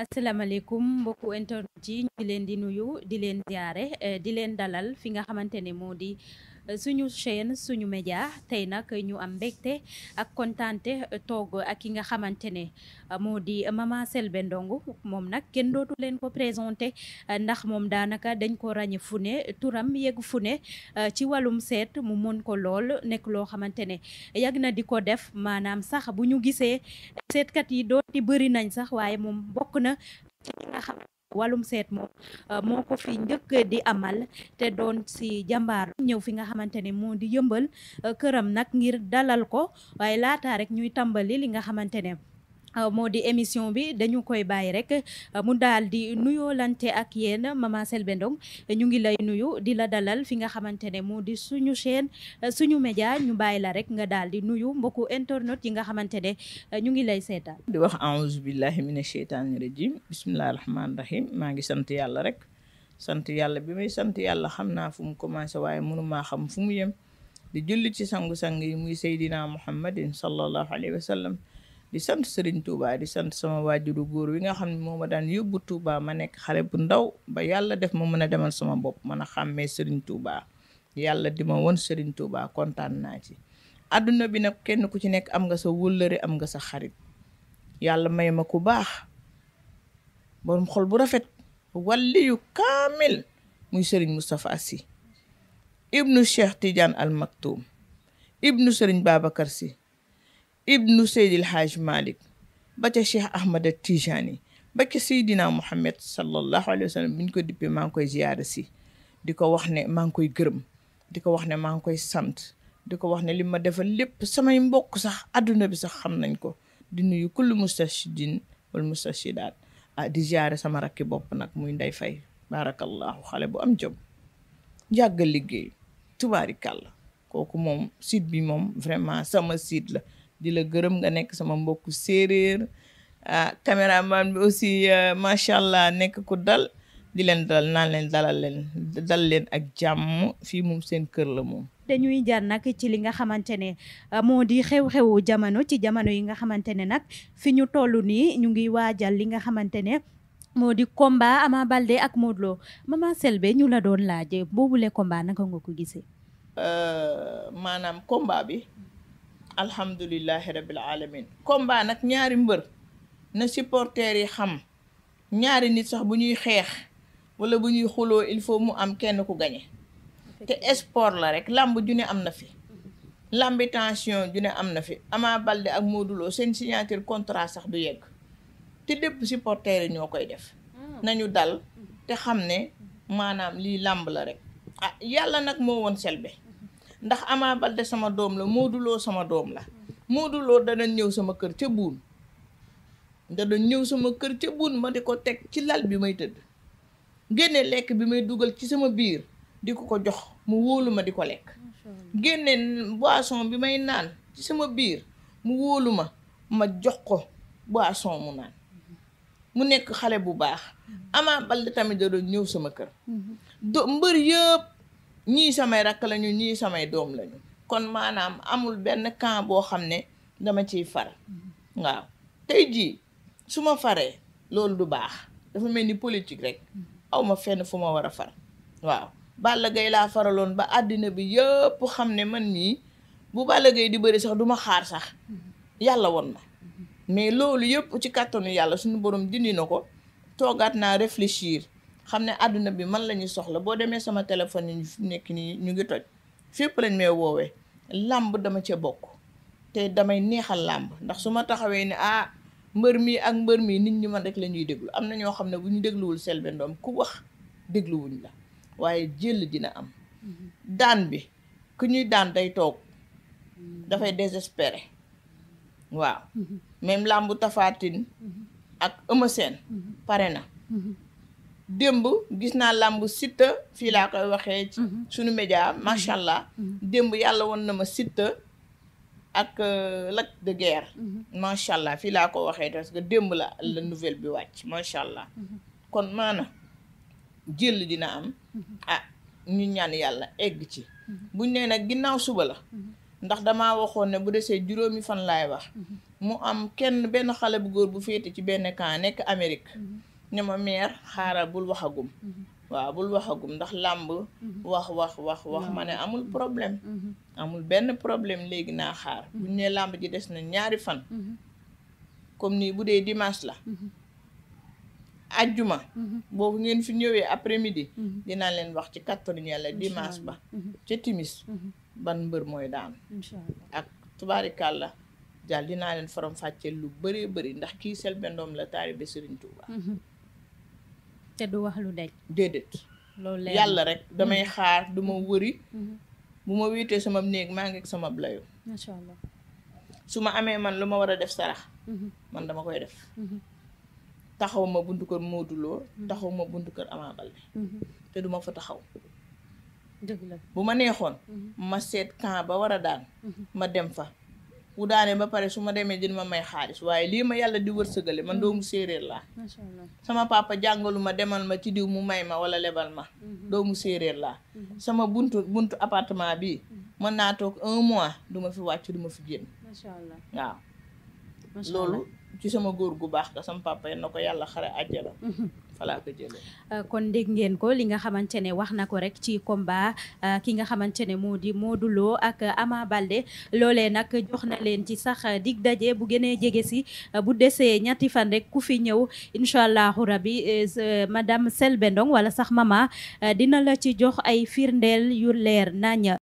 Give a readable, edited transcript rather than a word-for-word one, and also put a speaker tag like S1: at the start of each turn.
S1: asalaamaaleykum mbokku internet yi ñu ngi leen di nuyu di leen ziare di leen dalal fi nga xamante ne moo di suñu chaîne suñu média tey nag ñu am mbégte ak kontaante toog ak ki nga xamante ne moo di Mama Selbé Ndongu moom nag kenn dootu leen ko présenté ndax moom daanaka dañ ko ràññe fu ne turam yegg fu ne ci wàllum seet mu mën ko lool nekk loo xamante ne yàgg na di ko def maanaam sax bu ñu gisee seetkat yi dooti bëri nañ sax waaye moom bokk na ci ñi nga xam wàllum seet moom moo ko fi njëkk di amal te doon si jàmbaar ñëw fi nga xamante ne moo di yëmbal këram nag ngir dalal ko waaye laata rek ñuy tàmbali li nga xamante ne moo di émission bi dañu koy bàyyi rek mu daal di nuyoolante ak yéen Mama Selbé Ndong ñu ngi lay nuyu di la dalal fi nga xamante ne moo di suñu chaîne suñu média ñu bàyyi la rek nga daal di nuyu mbokku internet yi nga xamante ne ñu ngi lay seetaan.
S2: di wax a'uuzu billahi mina sheytaani rajim bismillahi rahmaani rahim maa ngi sant yàlla rek sant yàlla bi may sant yàlla xam naa fu mu commencé waaye mënumaa xam fu mu yem di julli ci sangu-sang yi muy Seydina Muhammadin sallallahu alayhi wa sallam di sant Serigne Touba di sant sama waajuru góor wi nga xam ne moo ma daan yóbbu Touba ma nekk xale bu ndaw ba yàlla def ma mën a demal sama bopp mën a xàmmee Serigne Touba yàlla di ma won Serigne Touba kontaan naa ci. àdduna bi nag kenn ku ci nekk am nga sa wëllëre am nga sa xarit yàlla may ma ku baax borom xol bu rafet waliyu kaamil muy Serigne Moustapha Sy ibnu Cheikh Tidiane Al Maktoum ibnu Serigne Babacar Sy ibnu Seydil Hajj Malik ba ca Cheikh Ahmad Tijani ba ca Seydina Muhammad sallallahu alayhi wa sallam bi ñu ko dippee maa ngi koy ziyaara si di ko wax ne maa ngi koy gërëm di ko wax ne maa ngi koy sant di ko wax ne li ma defal lépp samay mbokk sax adduna bi sax xam nañ ko di nuyu kullu mustashidin wal mustashidaat di ziyaare sama rakki bopp nag muy Ndey Fay barakallahu xale bu am jom yàgg liggéey tubaarikàlla kooku moom site bi moom vraiment sama site la di la gërëm nga nekk sama mbokku séeréer caméraman bi aussi macha allah nekk ku dal di leen dal naan leen dal leen ak jàmm fii moom seen kër la moom.
S1: dañuy jaar nag ci li nga xamante ne moo di xew-xewu jamono ci jamono yi nga xamante ne nag fi ñu toll nii ñu ngi waajal li nga xamante ne moo di combat Ama Baldé ak Modou Lo Mama Selbé ñu la doon laaj boobule combat naka nga ko gisee.
S2: maanaam combat bi. alhamdulillahi rabbil alamin combat nag ñaari mbër na supporters yi xam ñaari nit sax bu ñuy xeex wala bu ñuy xuloo il faut mu am kenn ku gañe te sport la rek lamb ju ne am na fi lambi tension ju ne am na fi Ama Baldé ak Modou Lo seen signature contrat sax du yegg te dépp supporters yi ñoo koy def nañu dal te xam ne maanaam lii lamb la rek yàlla nag moo woon Selbé ndax Ama Baldé sama doom la Modou Lo sama doom la Modou Lo dana ñëw sama kër ca buun ma di ko teg ci lal bi may tëdd génne lekk bi may dugal ci sama biir di ko jox mu wóolu ma di ko lekk génne boisson bi may naan ci sama biir mu wóolu ma jox ko boisson mu naan mu nekk xale bu baax Ama Baldé tamit da doon ñëw sama kër mbër yëpp ñii samay rakk lañu ñii samay doom lañu kon maanaam amul benn camp boo xam ne dama ciy far waaw tey jii su ma faree loolu du baax dafa mel ni politique rek aw ma fenn fu ma war a far waaw Balla Gaye laa faraloon ba àddina bi yëpp xam ne man mii bu Balla Gaye di bëri sax du ma xaar sax yàlla won ma mais loolu yëpp ci kàttanu yàlla suñu borom dindi na ko toogaat naa réfléchir xam ne àdduna bi man la ñuy soxla boo demee sama téléphone yi fi nekk nii ñu ngi toj fépp lañ may woowee làmb dama ca bokk te damay neexal làmb ndax su ma taxawee ne mbër mi ak mbër mi nit ñi man rek la ñuy déglu am na ñoo xam ne bu ñu dégluwul Selbé Ndom ku wax dégluwuñ la waaye jël dina am daan bi ku ñuy daan day toog dafay désespéré waaw même làmbu Tapha Tine ak Eumeu Sène pare na démb gis naa làmb Siteu fii laa koy waxee ci suñu média macha allah démb yàlla woon na ma Siteu ak Lac de Guiers macha allah fii laa ko waxee parce que démb la nouvelle bi wàcc macha allah kon maana jël dina am ñu ñaan yàlla egg ci buñ nee nag ginnaaw suba la ndax damaa waxoon ne bu desee juróomi fan laay wax mu am benn xale bu góor bu féete ci benn camp nekk Amérique ne ma mère xaaral bul waxagum waaw bul waxagum ndax làmb wax ma ne amul problème amul benn problème léegi naa xaar buñ ne làmb ji des na ñaari fan comme nii bu dee dimanche la ajjuma boobu ngeen fi ñëwee après midi dinaa leen wax ci kattanu Yàlla dimanche ba ca timis ban mbër mooy daan ak tubaarikàlla jàll dinaa leen faram fàcceel lu bëree bëri ndax kii Selbé Ndom la taalibe Sëriñ Tuuba
S1: te du wax lu daj
S2: déedéet
S1: loolu
S2: yàlla rek damay xaar duma wëri bu ma wéetee sama néeg maa ngi ak sama blayo
S1: macha allah
S2: su ma amee man lu ma war a def sarax man dama koy def taxaw ma buntu kër Modou Lo taxaw ma buntu kër Ama Baldé te duma fa taxaw
S1: dëgg la
S2: bu ma neexoon ma seet camp ba war a daan ma dem fa bu daanee ba pare su ma demee dina ma may xaalis waaye lii ma yàlla di wërsëgale man doomu séeréer laa
S1: macha allah
S2: sama papa jàngalu ma demal ma ci diw mu may ma wala lebal ma doomu séeréer laa sama buntu appartement bi mën naa toog 1 mois du ma fi wàcc du ma fi génn
S1: macha allah
S2: waaw
S1: macha
S2: loolu ci sama góor gu baax ka sama papa na ko yàlla xare àjjana falaa ko jëlee
S1: kon dégg ngeen ko li nga xamante ne wax na ko rek ci combat ki nga xamante ne moo di Modou Lo ak Ama Baldé loolee nag jox na leen ci sax dig daje bu gënee jege si bu desee ñetti fan rek ku fi ñëw incha allahu rabi madame Selbé Ndom wala sax mama dina la ci jox ay firndeel yu leer nañ